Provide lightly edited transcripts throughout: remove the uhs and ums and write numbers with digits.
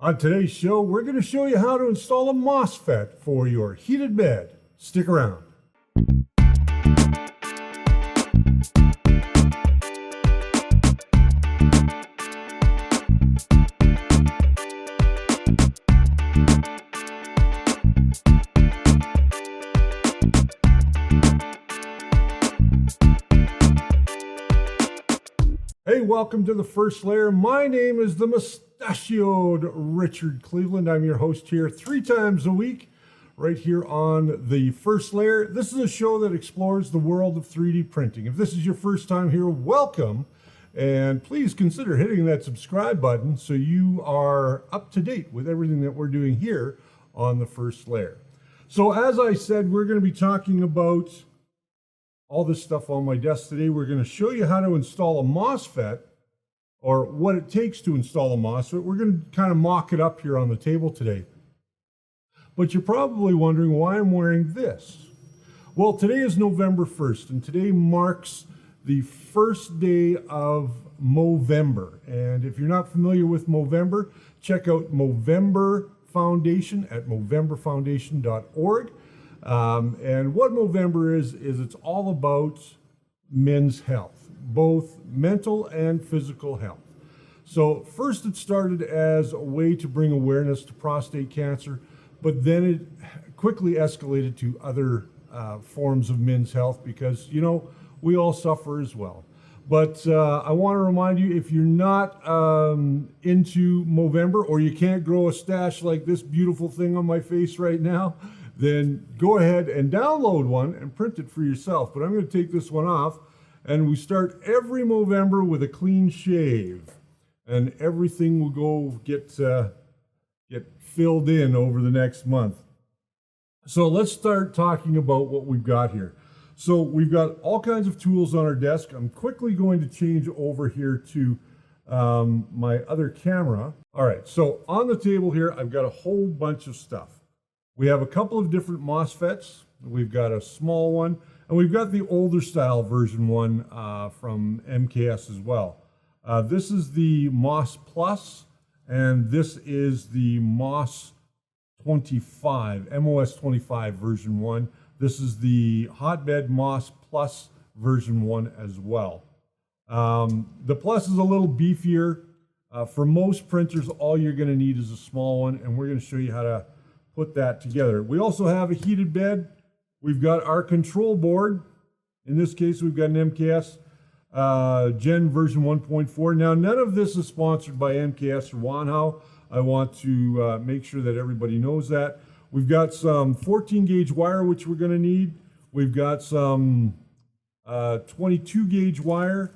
On today's show, we're going to show you how to install a MOSFET for your heated bed. Stick around. Hey, welcome to the First Layer. My name is the mustachioed Richard Cleveland. I'm your host here 3 times a week, right here on the First Layer. This is a show that explores the world of 3D printing. If this is your first time here, welcome. And please consider hitting that subscribe button so you are up to date with everything that we're doing here on the First Layer. So as I said, we're going to be talking about all this stuff on my desk today. We're going to show you how to install a MOSFET, or what it takes to install a MOSFET. We're going to kind of mock it up here on the table today. But you're probably wondering why I'm wearing this. Well, today is November 1st, and today marks the first day of Movember. And if you're not familiar with Movember, check out Movember Foundation at movemberfoundation.org. And what Movember is it's all about men's health, both mental and physical health. So first it started as a way to bring awareness to prostate cancer, but then it quickly escalated to other forms of men's health because, you know, we all suffer as well. But I want to remind you, if you're not into Movember, or you can't grow a stash like this beautiful thing on my face right now, then go ahead and download one and print it for yourself. But I'm going to take this one off, and we start every Movember with a clean shave, and everything will go get filled in over the next month. So let's start talking about what we've got here. So we've got all kinds of tools on our desk. I'm quickly going to change over here to my other camera. All right, so on the table here, I've got a whole bunch of stuff. We have a couple of different MOSFETs. We've got a small one, and we've got the older style version one from MKS as well. This is the MOS Plus, and this is the MOS 25, MOS 25 version 1. This is the Hotbed MOS Plus version 1 as well. The Plus is a little beefier. For most printers, all you're going to need is a small one, and we're going to show you how to put that together. We also have a heated bed. We've got our control board. In this case, we've got an MKS Gen version 1.4. Now, none of this is sponsored by MKS or Wanhao. I want to make sure that everybody knows that. We've got some 14 gauge wire, which we're going to need. We've got some 22 gauge wire.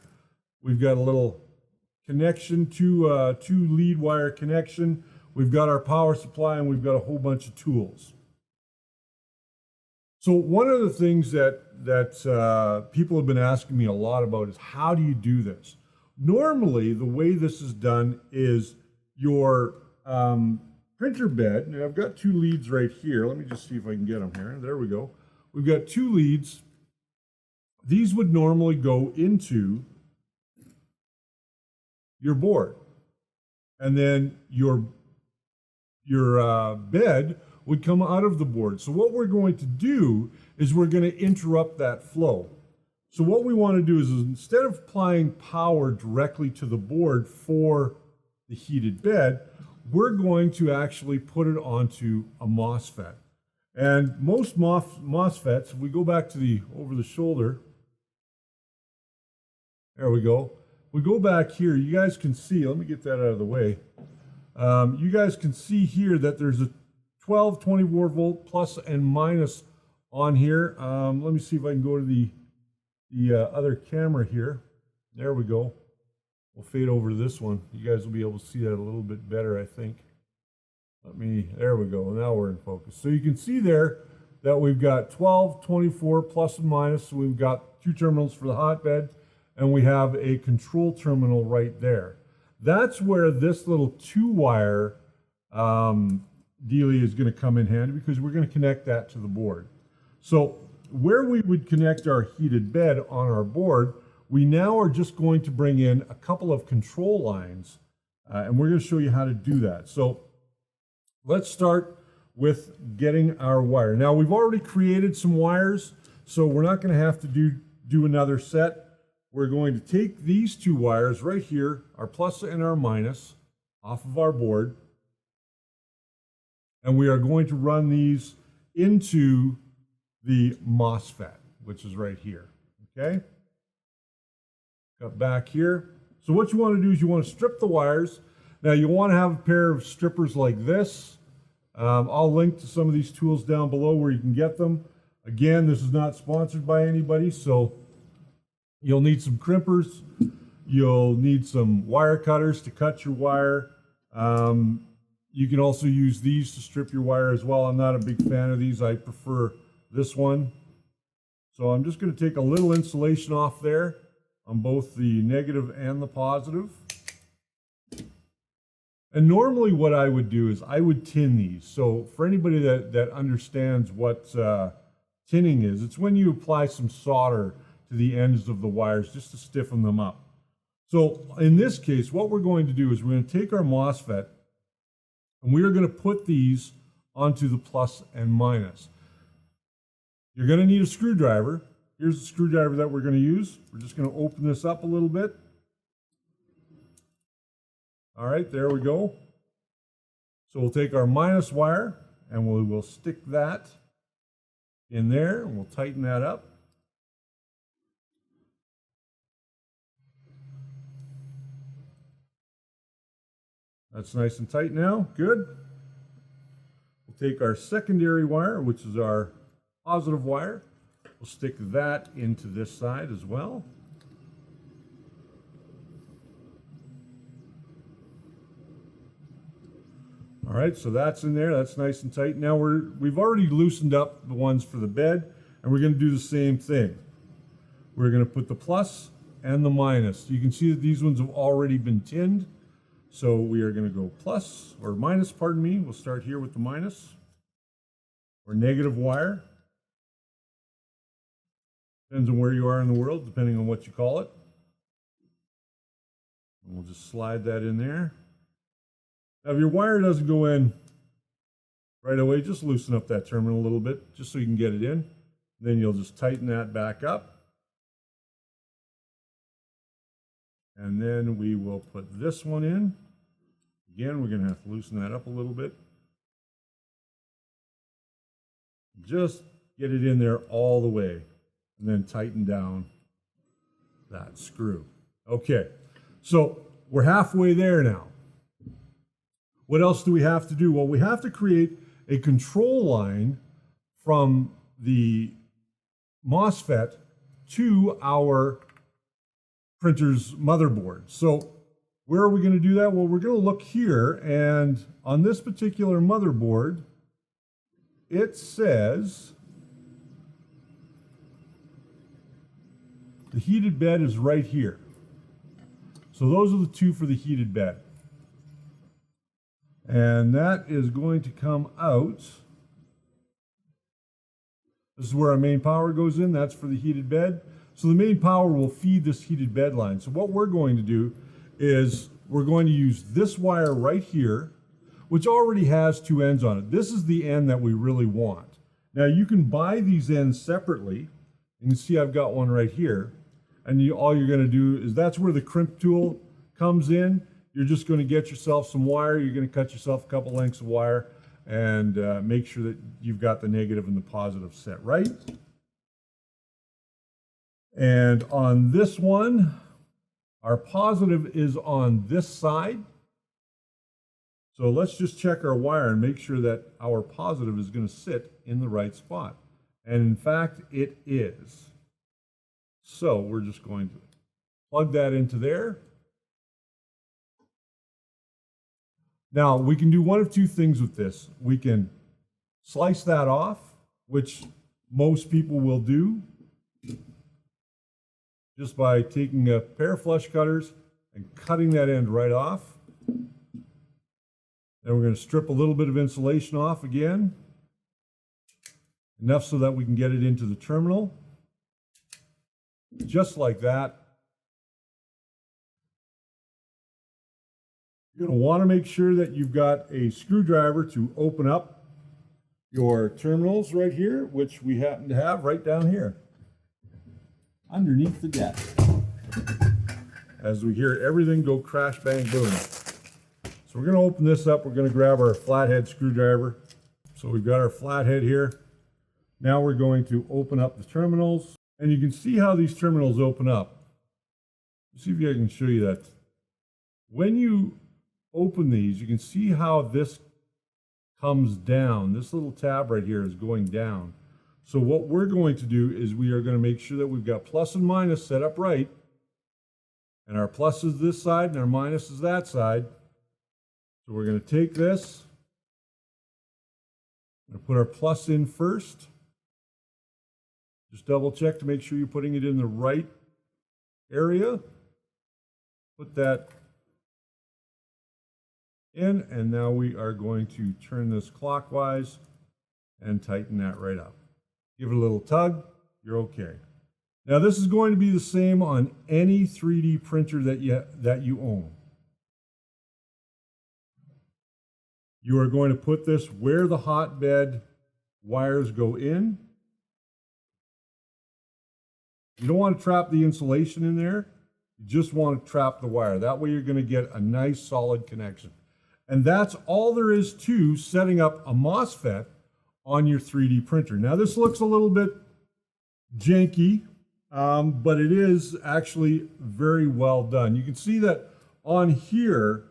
We've got a little connection to two lead wire connection. We've got our power supply, and we've got a whole bunch of tools. So one of the things that people have been asking me a lot about is, how do you do this? Normally, the way this is done is your printer bed, and I've got 2 leads right here. Let me just see if I can get them here. There we go. We've got 2 leads. These would normally go into your board, and then your bed would come out of the board. So what we're going to do is we're going to interrupt that flow. So what we want to do is instead of applying power directly to the board for the heated bed, we're going to actually put it onto a MOSFET. And most MOSFETs, we go back to the over the shoulder. There we go. We go back here. You guys can see, let me get that out of the way. You guys can see here that there's a 12, 24 volt plus and minus on here. Let me see if I can go to the other camera here. There we go. We'll fade over to this one. You guys will be able to see that a little bit better, I think. There we go. Now we're in focus. So you can see there that we've got 12, 24 plus and minus. So we've got 2 terminals for the hotbed, and we have a control terminal right there. That's where this little 2-wire dealie is going to come in handy, because we're going to connect that to the board. So where we would connect our heated bed on our board, we now are just going to bring in a couple of control lines, and we're going to show you how to do that. So let's start with getting our wire. Now we've already created some wires, so we're not going to have to do another set. We're going to take these two wires right here, our plus and our minus, off of our board, and we are going to run these into the MOSFET, which is right here, okay? Got back here. So what you want to do is you want to strip the wires. Now you want to have a pair of strippers like this. I'll link to some of these tools down below where you can get them. Again, this is not sponsored by anybody, so you'll need some crimpers. You'll need some wire cutters to cut your wire. You can also use these to strip your wire as well. I'm not a big fan of these. I prefer this one. So I'm just going to take a little insulation off there on both the negative and the positive. And normally what I would do is I would tin these. So for anybody that understands what tinning is, it's when you apply some solder to the ends of the wires just to stiffen them up. So in this case, what we're going to do is we're going to take our MOSFET and we are going to put these onto the plus and minus. You're going to need a screwdriver. Here's the screwdriver that we're going to use. We're just going to open this up a little bit. All right, there we go. So we'll take our minus wire and we'll stick that in there and we'll tighten that up. That's nice and tight now, good. We'll take our secondary wire, which is our positive wire. We'll stick that into this side as well. All right, so that's in there, that's nice and tight. Now we've already loosened up the ones for the bed, and we're gonna do the same thing. We're gonna put the plus and the minus. You can see that these ones have already been tinned. So we are gonna go plus, or minus, pardon me. We'll start here with the minus, or negative wire. Depends on where you are in the world, depending on what you call it. And we'll just slide that in there. Now, if your wire doesn't go in right away, just loosen up that terminal a little bit, just so you can get it in. Then you'll just tighten that back up. And then we will put this one in. Again, we're going to have to loosen that up a little bit. Just get it in there all the way. And then tighten down that screw. Okay, so we're halfway there now. What else do we have to do? Well, we have to create a control line from the MOSFET to our printer's motherboard. So where are we going to do that? Well, we're going to look here, and on this particular motherboard, it says the heated bed is right here. So those are the two for the heated bed. And that is going to come out. This is where our main power goes in. That's for the heated bed. So the main power will feed this heated bed line. So what we're going to do is we're going to use this wire right here, which already has two ends on it. This is the end that we really want. Now you can buy these ends separately. You can see I've got one right here. And all you're going to do is that's where the crimp tool comes in. You're just going to get yourself some wire. You're going to cut yourself a couple lengths of wire and make sure that you've got the negative and the positive set right. And on this one, our positive is on this side. So let's just check our wire and make sure that our positive is going to sit in the right spot. And in fact, it is. So we're just going to plug that into there. Now, we can do one of two things with this. We can slice that off, which most people will do, just by taking a pair of flush cutters and cutting that end right off. Then we're going to strip a little bit of insulation off again, enough so that we can get it into the terminal, just like that. You're going to want to make sure that you've got a screwdriver to open up your terminals right here, which we happen to have right down here underneath the desk. As we hear everything go crash, bang, boom. So we're going to open this up. We're going to grab our flathead screwdriver. So we've got our flathead here. Now we're going to open up the terminals. And you can see how these terminals open up. Let's see if I can show you that. When you open these, you can see how this comes down. This little tab right here is going down. So what we're going to do is we are going to make sure that we've got plus and minus set up right. And our plus is this side and our minus is that side. So we're going to take this. We're going to put our plus in first. Just double check to make sure you're putting it in the right area. Put that in, and now we are going to turn this clockwise and tighten that right up. Give it a little tug, you're okay. Now this is going to be the same on any 3D printer that you own. You are going to put this where the hotbed wires go in. You don't want to trap the insulation in there. You just want to trap the wire. That way you're going to get a nice solid connection. And that's all there is to setting up a MOSFET on your 3D printer. Now this looks a little bit janky, but it is actually very well done. You can see that on here,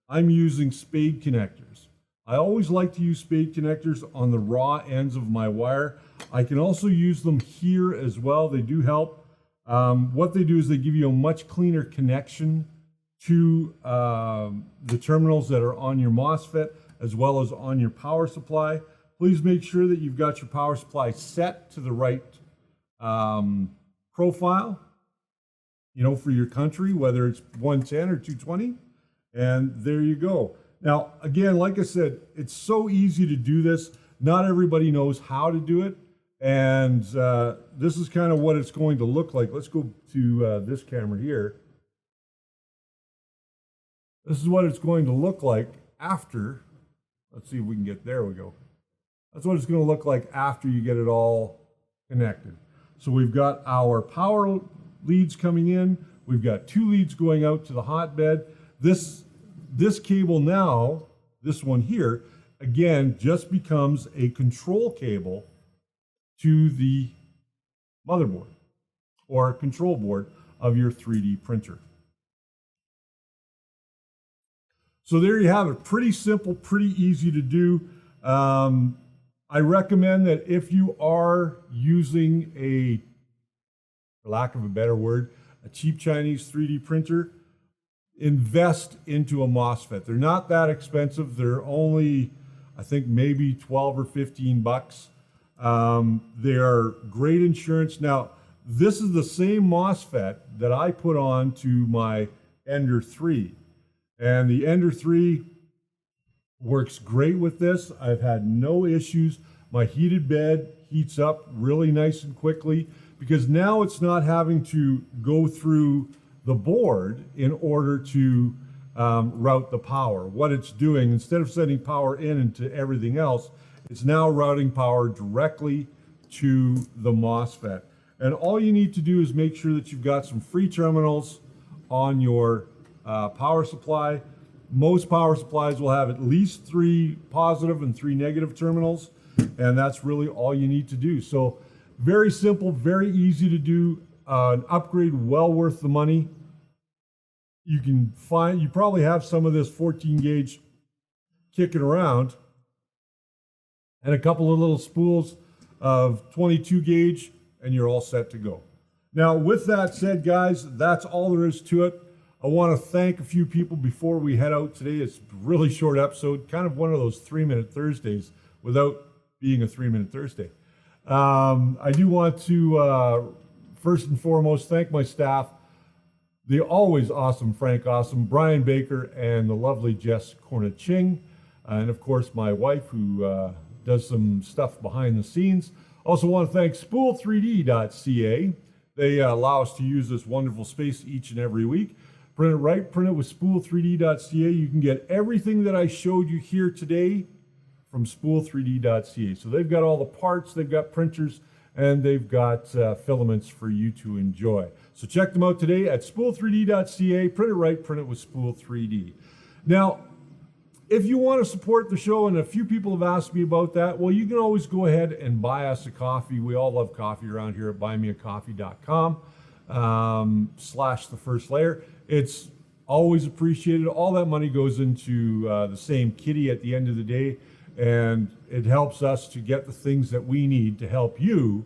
I'm using spade connectors. I always like to use spade connectors on the raw ends of my wire. I can also use them here as well. They do help. What they do is they give you a much cleaner connection to the terminals that are on your MOSFET as well as on your power supply. Please make sure that you've got your power supply set to the right profile, you know, for your country, whether it's 110 or 220. And there you go. Now, again, like I said, it's so easy to do this. Not everybody knows how to do it. And this is kind of what it's going to look like. Let's go to this camera here. This is what it's going to look like after. Let's see if we can get, there we go. That's what it's going to look like after you get it all connected. So we've got our power leads coming in. We've got 2 leads going out to the hotbed. This cable now, this one here, again, just becomes a control cable to the motherboard or control board of your 3D printer. So there you have it. Pretty simple, pretty easy to do. I recommend that if you are using a, for lack of a better word, a cheap Chinese 3D printer, invest into a MOSFET. They're not that expensive. They're only, I think, maybe 12 or 15 bucks. They are great insurance. Now, this is the same MOSFET that I put on to my Ender 3. And the Ender 3 works great with this. I've had no issues. My heated bed heats up really nice and quickly because now it's not having to go through the board in order to route the power. What it's doing, instead of sending power in into everything else, it's now routing power directly to the MOSFET. And all you need to do is make sure that you've got some free terminals on your power supply. Most power supplies will have at least 3 positive and 3 negative terminals, and that's really all you need to do. So very simple, very easy to do, an upgrade well worth the money. You can find, you probably have some of this 14 gauge kicking around and a couple of little spools of 22 gauge, and you're all set to go. Now, with that said, guys, that's all there is to it. I want to thank a few people before we head out today. It's a really short episode, kind of one of those 3-minute Thursdays without being a 3-minute Thursday. I do want to, first and foremost, thank my staff, the always awesome Frank Awesome, Brian Baker, and the lovely Jess Corniching, and of course my wife who does some stuff behind the scenes. Also want to thank spool3d.ca. They allow us to use this wonderful space each and every week. Print it right, print it with spool3d.ca. You can get everything that I showed you here today from spool3d.ca. So they've got all the parts, they've got printers, and they've got filaments for you to enjoy. So check them out today at spool3d.ca. Print it right, print it with Spool3D. Now, if you want to support the show, and a few people have asked me about that, well, you can always go ahead and buy us a coffee. We all love coffee around here at buymeacoffee.com / the first layer. It's always appreciated. All that money goes into the same kitty at the end of the day, and it helps us to get the things that we need to help you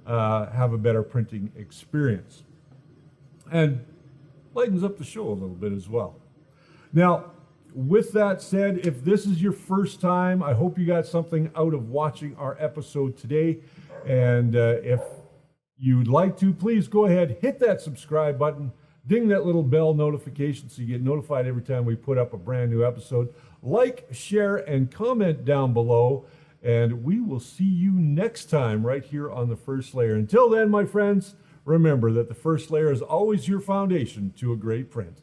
have a better printing experience. And lightens up the show a little bit as well. Now, with that said, if this is your first time, I hope you got something out of watching our episode today. And if you'd like to, please go ahead, hit that subscribe button, ding that little bell notification so you get notified every time we put up a brand new episode. Like, share, and comment down below. And we will see you next time right here on The First Layer. Until then, my friends, remember that The First Layer is always your foundation to a great print.